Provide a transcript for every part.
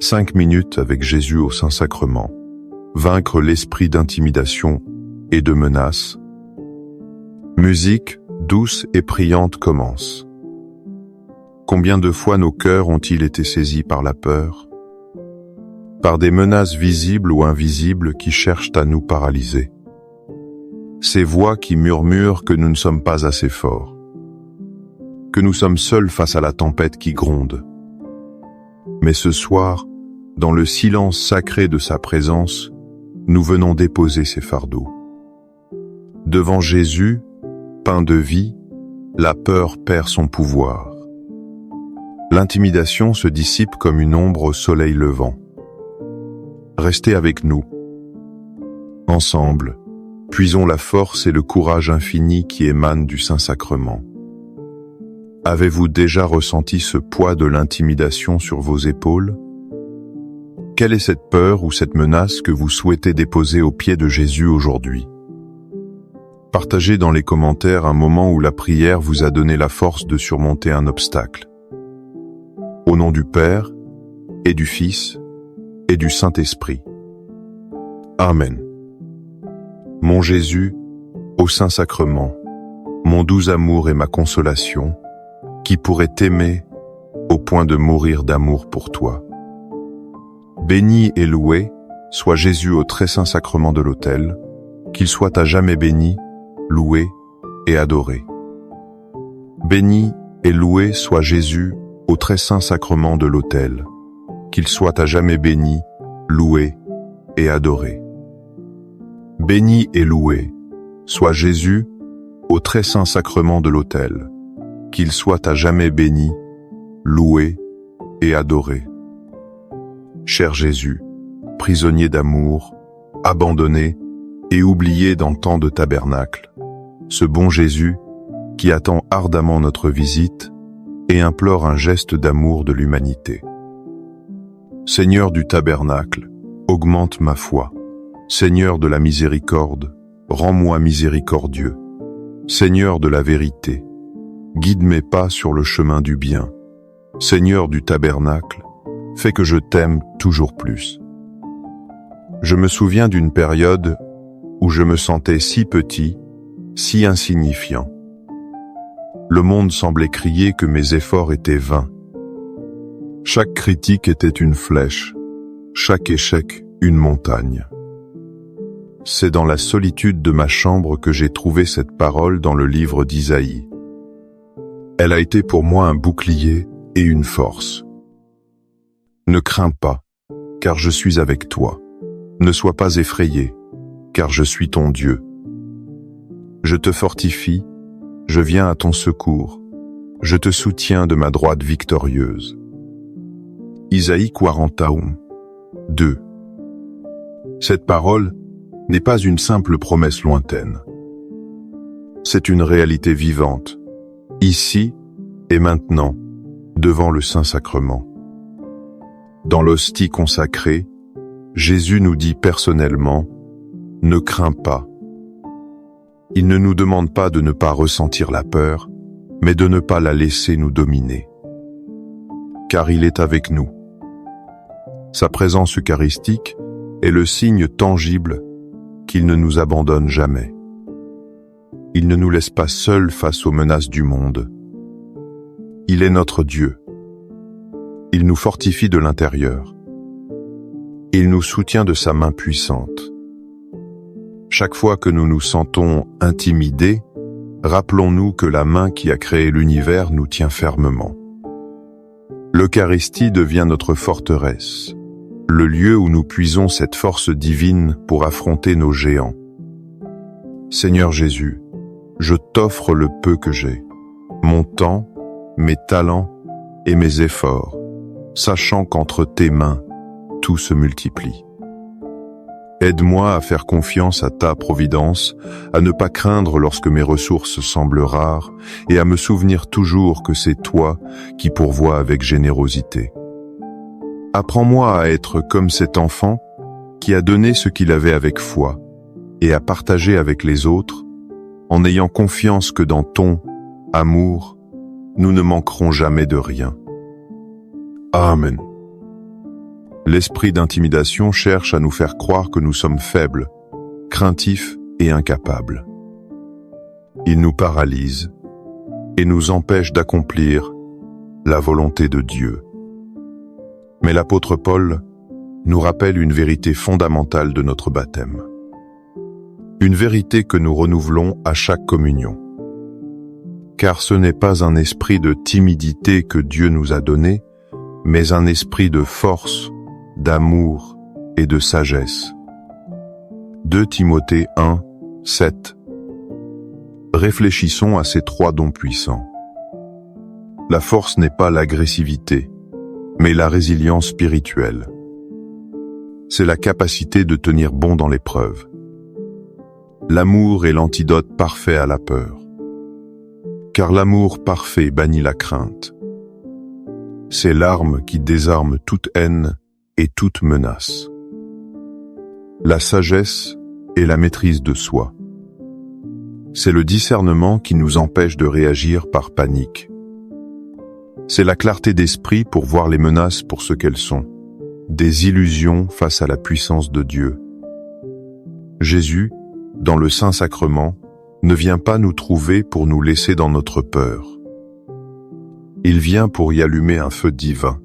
5 minutes avec Jésus au Saint-Sacrement. Vaincre l'esprit d'intimidation et de menace. Musique douce et priante commence. Combien de fois nos cœurs ont-ils été saisis par la peur, par des menaces visibles ou invisibles qui cherchent à nous paralyser. Ces voix qui murmurent que nous ne sommes pas assez forts, que nous sommes seuls face à la tempête qui gronde. Mais ce soir, dans le silence sacré de sa présence, nous venons déposer ces fardeaux. Devant Jésus, pain de vie, la peur perd son pouvoir. L'intimidation se dissipe comme une ombre au soleil levant. Restez avec nous. Ensemble, puisons la force et le courage infini qui émanent du Saint-Sacrement. Avez-vous déjà ressenti ce poids de l'intimidation sur vos épaules? Quelle est cette peur ou cette menace que vous souhaitez déposer aux pieds de Jésus aujourd'hui? Partagez dans les commentaires un moment où la prière vous a donné la force de surmonter un obstacle. Au nom du Père, et du Fils, et du Saint-Esprit. Amen. Mon Jésus, au Saint-Sacrement, mon doux amour et ma consolation, qui pourrait t'aimer au point de mourir d'amour pour toi. Béni et loué soit Jésus au très saint sacrement de l'autel, qu'il soit à jamais béni, loué et adoré. Béni et loué soit Jésus au très saint sacrement de l'autel, qu'il soit à jamais béni, loué et adoré. Béni et loué soit Jésus au très saint sacrement de l'autel, qu'il soit à jamais béni, loué et adoré. Cher Jésus, prisonnier d'amour, abandonné et oublié dans tant de tabernacles, ce bon Jésus qui attend ardemment notre visite et implore un geste d'amour de l'humanité. Seigneur du tabernacle, augmente ma foi. Seigneur de la miséricorde, rends-moi miséricordieux. Seigneur de la vérité, guide mes pas sur le chemin du bien. Seigneur du tabernacle, fais que je t'aime toujours plus. Je me souviens d'une période où je me sentais si petit, si insignifiant. Le monde semblait crier que mes efforts étaient vains. Chaque critique était une flèche, chaque échec une montagne. C'est dans la solitude de ma chambre que j'ai trouvé cette parole dans le livre d'Isaïe. Elle a été pour moi un bouclier et une force. Ne crains pas, car je suis avec toi. Ne sois pas effrayé, car je suis ton Dieu. Je te fortifie, je viens à ton secours. Je te soutiens de ma droite victorieuse. Isaïe 41, 2. Cette parole n'est pas une simple promesse lointaine. C'est une réalité vivante, ici et maintenant, devant le Saint-Sacrement. Dans l'hostie consacrée, Jésus nous dit personnellement « Ne crains pas ». Il ne nous demande pas de ne pas ressentir la peur, mais de ne pas la laisser nous dominer. Car il est avec nous. Sa présence eucharistique est le signe tangible qu'il ne nous abandonne jamais. Il ne nous laisse pas seuls face aux menaces du monde. Il est notre Dieu. Il nous fortifie de l'intérieur. Il nous soutient de sa main puissante. Chaque fois que nous nous sentons intimidés, rappelons-nous que la main qui a créé l'univers nous tient fermement. L'Eucharistie devient notre forteresse, le lieu où nous puisons cette force divine pour affronter nos géants. Seigneur Jésus, je t'offre le peu que j'ai, mon temps, mes talents et mes efforts, sachant qu'entre tes mains, tout se multiplie. Aide-moi à faire confiance à ta providence, à ne pas craindre lorsque mes ressources semblent rares et à me souvenir toujours que c'est toi qui pourvois avec générosité. Apprends-moi à être comme cet enfant qui a donné ce qu'il avait avec foi et à partager avec les autres en ayant confiance que dans ton amour, nous ne manquerons jamais de rien. Amen. L'esprit d'intimidation cherche à nous faire croire que nous sommes faibles, craintifs et incapables. Il nous paralyse et nous empêche d'accomplir la volonté de Dieu. Mais l'apôtre Paul nous rappelle une vérité fondamentale de notre baptême. Une vérité que nous renouvelons à chaque communion. Car ce n'est pas un esprit de timidité que Dieu nous a donné, mais un esprit de force, d'amour et de sagesse. 2 Timothée 1, 7. Réfléchissons à ces 3 dons puissants. La force n'est pas l'agressivité, mais la résilience spirituelle. C'est la capacité de tenir bon dans l'épreuve. L'amour est l'antidote parfait à la peur. Car l'amour parfait bannit la crainte. C'est l'arme qui désarme toute haine et toute menace. La sagesse est la maîtrise de soi. C'est le discernement qui nous empêche de réagir par panique. C'est la clarté d'esprit pour voir les menaces pour ce qu'elles sont, des illusions face à la puissance de Dieu. Jésus, dans le Saint-Sacrement, ne vient pas nous trouver pour nous laisser dans notre peur. Il vient pour y allumer un feu divin.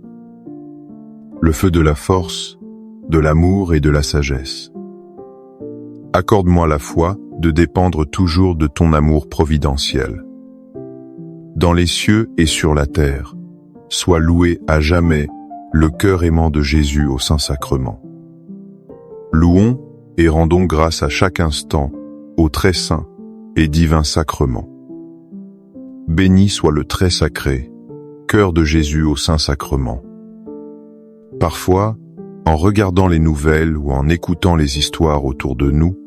Le feu de la force, de l'amour et de la sagesse. Accorde-moi la foi de dépendre toujours de ton amour providentiel. Dans les cieux et sur la terre, sois loué à jamais le cœur aimant de Jésus au Saint-Sacrement. Louons et rendons grâce à chaque instant au très saint et divin sacrement. Béni soit le très sacré, cœur de Jésus au Saint-Sacrement. Parfois, en regardant les nouvelles ou en écoutant les histoires autour de nous,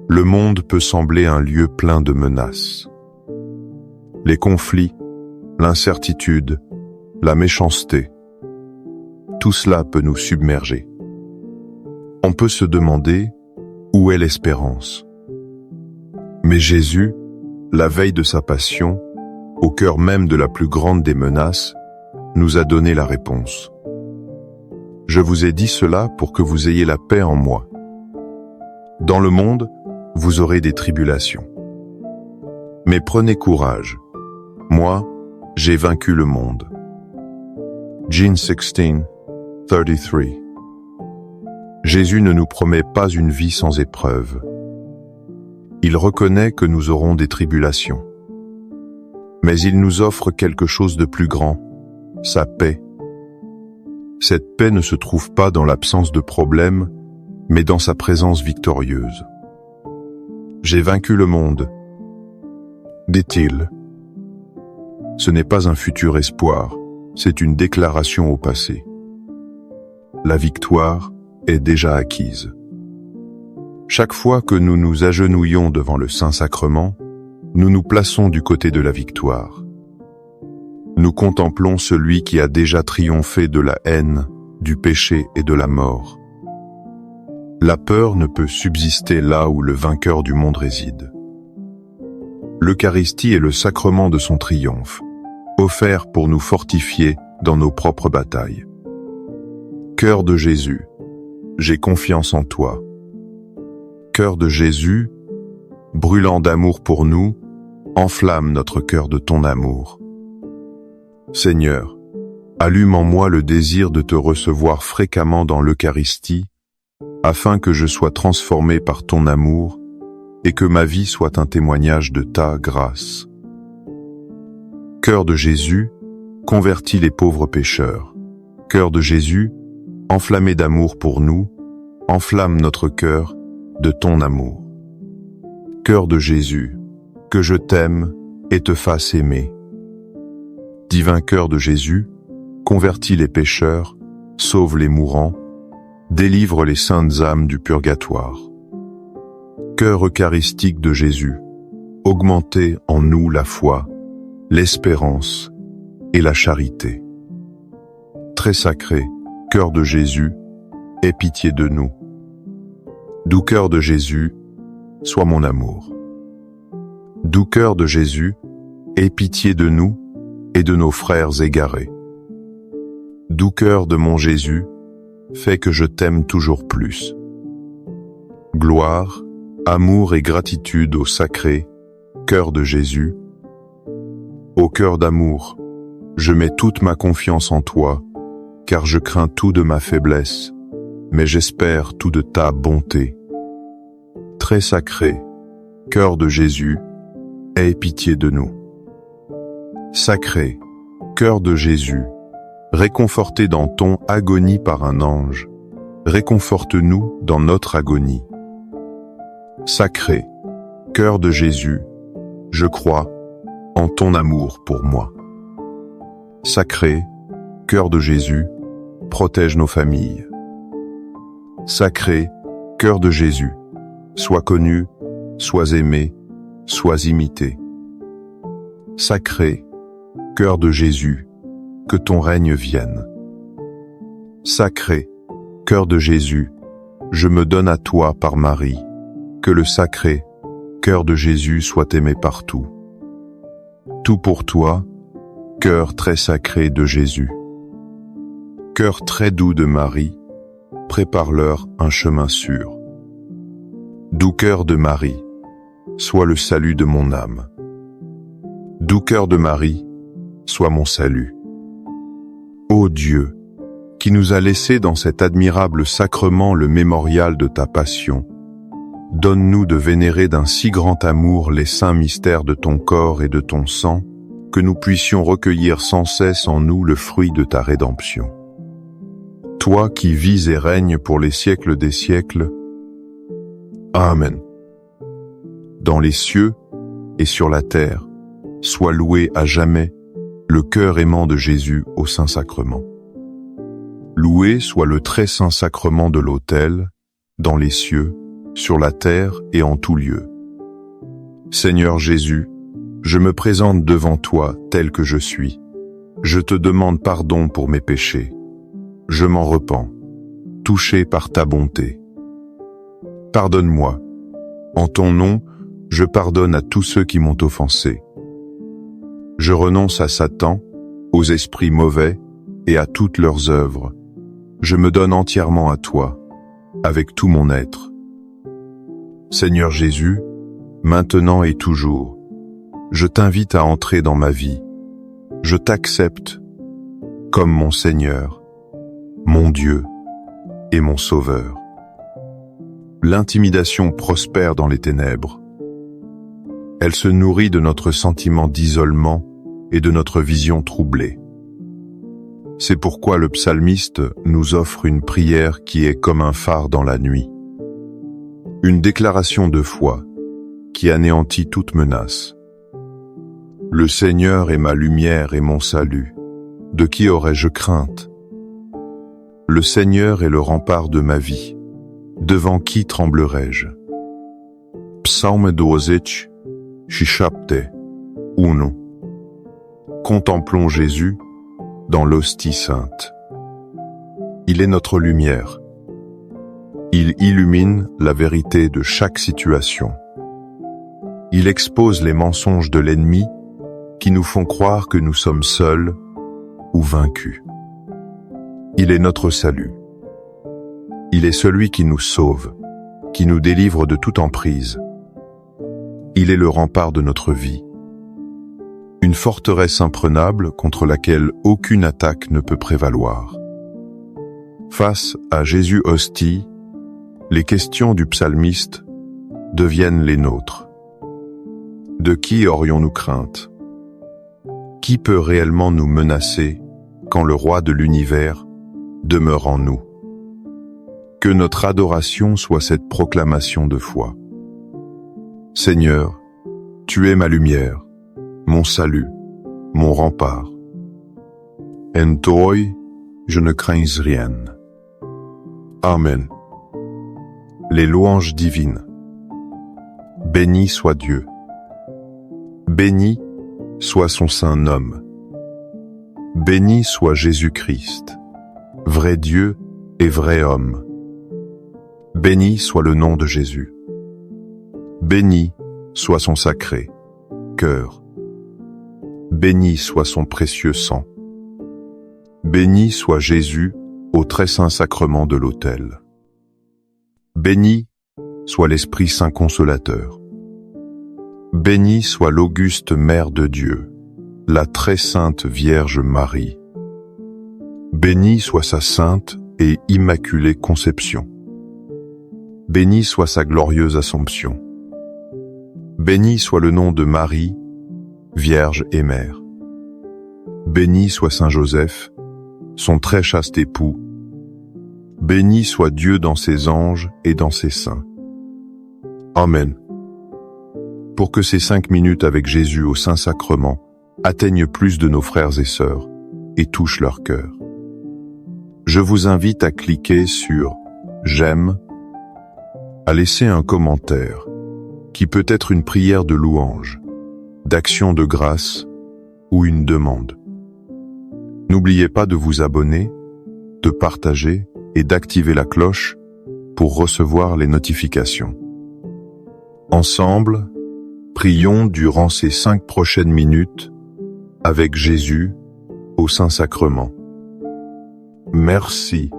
le monde peut sembler un lieu plein de menaces. Les conflits, l'incertitude, la méchanceté, tout cela peut nous submerger. On peut se demander où est l'espérance. Mais Jésus, la veille de sa passion, au cœur même de la plus grande des menaces, nous a donné la réponse. Je vous ai dit cela pour que vous ayez la paix en moi. Dans le monde, vous aurez des tribulations. Mais prenez courage. Moi, j'ai vaincu le monde. John 16:33. Jésus ne nous promet pas une vie sans épreuve. Il reconnaît que nous aurons des tribulations. Mais il nous offre quelque chose de plus grand, sa paix. Cette paix ne se trouve pas dans l'absence de problèmes, mais dans sa présence victorieuse. J'ai vaincu le monde, dit-il. Ce n'est pas un futur espoir, c'est une déclaration au passé. La victoire est déjà acquise. Chaque fois que nous nous agenouillons devant le Saint-Sacrement, nous nous plaçons du côté de la victoire. Nous contemplons celui qui a déjà triomphé de la haine, du péché et de la mort. La peur ne peut subsister là où le vainqueur du monde réside. L'Eucharistie est le sacrement de son triomphe, offert pour nous fortifier dans nos propres batailles. Cœur de Jésus, j'ai confiance en toi. Cœur de Jésus, brûlant d'amour pour nous, enflamme notre cœur de ton amour. Seigneur, allume en moi le désir de te recevoir fréquemment dans l'Eucharistie, afin que je sois transformé par ton amour et que ma vie soit un témoignage de ta grâce. Cœur de Jésus, convertis les pauvres pécheurs. Cœur de Jésus, enflammé d'amour pour nous, enflamme notre cœur de ton amour. Cœur de Jésus, que je t'aime et te fasse aimer. Divin cœur de Jésus, convertis les pécheurs, sauve les mourants, délivre les saintes âmes du purgatoire. Cœur eucharistique de Jésus, augmentez en nous la foi, l'espérance et la charité. Très sacré, cœur de Jésus, aie pitié de nous. Doux cœur de Jésus, sois mon amour. Doux cœur de Jésus, aie pitié de nous et de nos frères égarés. Doux cœur de mon Jésus, fais que je t'aime toujours plus. Gloire, amour et gratitude au sacré cœur de Jésus. Ô cœur d'amour, je mets toute ma confiance en toi, car je crains tout de ma faiblesse, mais j'espère tout de ta bonté. Très sacré, cœur de Jésus, aie pitié de nous. Sacré, cœur de Jésus, réconforté dans ton agonie par un ange, réconforte-nous dans notre agonie. Sacré, cœur de Jésus, je crois en ton amour pour moi. Sacré, cœur de Jésus, protège nos familles. Sacré, cœur de Jésus, sois connu, sois aimé, sois imité. Sacré, cœur de Jésus, que ton règne vienne. Sacré, cœur de Jésus, je me donne à toi par Marie, que le sacré, cœur de Jésus soit aimé partout. Tout pour toi, cœur très sacré de Jésus. Cœur très doux de Marie, prépare-leur un chemin sûr. Doux cœur de Marie, sois le salut de mon âme. Doux cœur de Marie, sois mon salut. Ô Dieu, qui nous a laissé dans cet admirable sacrement le mémorial de ta passion, donne-nous de vénérer d'un si grand amour les saints mystères de ton corps et de ton sang, que nous puissions recueillir sans cesse en nous le fruit de ta rédemption. Toi qui vis et règnes pour les siècles des siècles. Amen. Dans les cieux et sur la terre, sois loué à jamais le cœur aimant de Jésus au Saint-Sacrement. Loué soit le très saint sacrement de l'autel, dans les cieux, sur la terre et en tout lieu. Seigneur Jésus, je me présente devant toi tel que je suis. Je te demande pardon pour mes péchés. Je m'en repens, touché par ta bonté. Pardonne-moi. En ton nom, je pardonne à tous ceux qui m'ont offensé. Je renonce à Satan, aux esprits mauvais et à toutes leurs œuvres. Je me donne entièrement à toi, avec tout mon être. Seigneur Jésus, maintenant et toujours, je t'invite à entrer dans ma vie. Je t'accepte comme mon Seigneur, mon Dieu et mon Sauveur. L'intimidation prospère dans les ténèbres. Elle se nourrit de notre sentiment d'isolement et de notre vision troublée. C'est pourquoi le psalmiste nous offre une prière qui est comme un phare dans la nuit. Une déclaration de foi qui anéantit toute menace. Le Seigneur est ma lumière et mon salut. De qui aurais-je crainte? Le Seigneur est le rempart de ma vie. Devant qui tremblerais-je? Psaume 20, Chapte 1. Contemplons Jésus dans l'hostie sainte. Il est notre lumière. Il illumine la vérité de chaque situation. Il expose les mensonges de l'ennemi qui nous font croire que nous sommes seuls ou vaincus. Il est notre salut. Il est celui qui nous sauve, qui nous délivre de toute emprise. Il est le rempart de notre vie. Une forteresse imprenable contre laquelle aucune attaque ne peut prévaloir. Face à Jésus hostie, les questions du psalmiste deviennent les nôtres. De qui aurions-nous crainte? Qui peut réellement nous menacer quand le roi de l'univers demeure en nous? Que notre adoration soit cette proclamation de foi. Seigneur, tu es ma lumière, mon salut, mon rempart. En toi, je ne crains rien. Amen. Les louanges divines. Béni soit Dieu. Béni soit son saint nom. Béni soit Jésus-Christ, vrai Dieu et vrai homme. Béni soit le nom de Jésus. Béni soit son sacré cœur. Béni soit son précieux sang. Béni soit Jésus, au très saint sacrement de l'autel. Béni soit l'Esprit Saint Consolateur. Bénie soit l'auguste Mère de Dieu, la très sainte Vierge Marie. Bénie soit sa sainte et immaculée conception. Béni soit sa glorieuse Assomption. Béni soit le nom de Marie, Vierge et Mère. Béni soit Saint Joseph, son très chaste époux. Béni soit Dieu dans ses anges et dans ses saints. Amen. Pour que ces 5 minutes avec Jésus au Saint-Sacrement atteignent plus de nos frères et sœurs et touchent leur cœur, je vous invite à cliquer sur « J'aime », à laisser un commentaire, qui peut être une prière de louange, d'action de grâce ou une demande. N'oubliez pas de vous abonner, de partager et d'activer la cloche pour recevoir les notifications. Ensemble, prions durant ces 5 prochaines minutes avec Jésus au Saint-Sacrement. Merci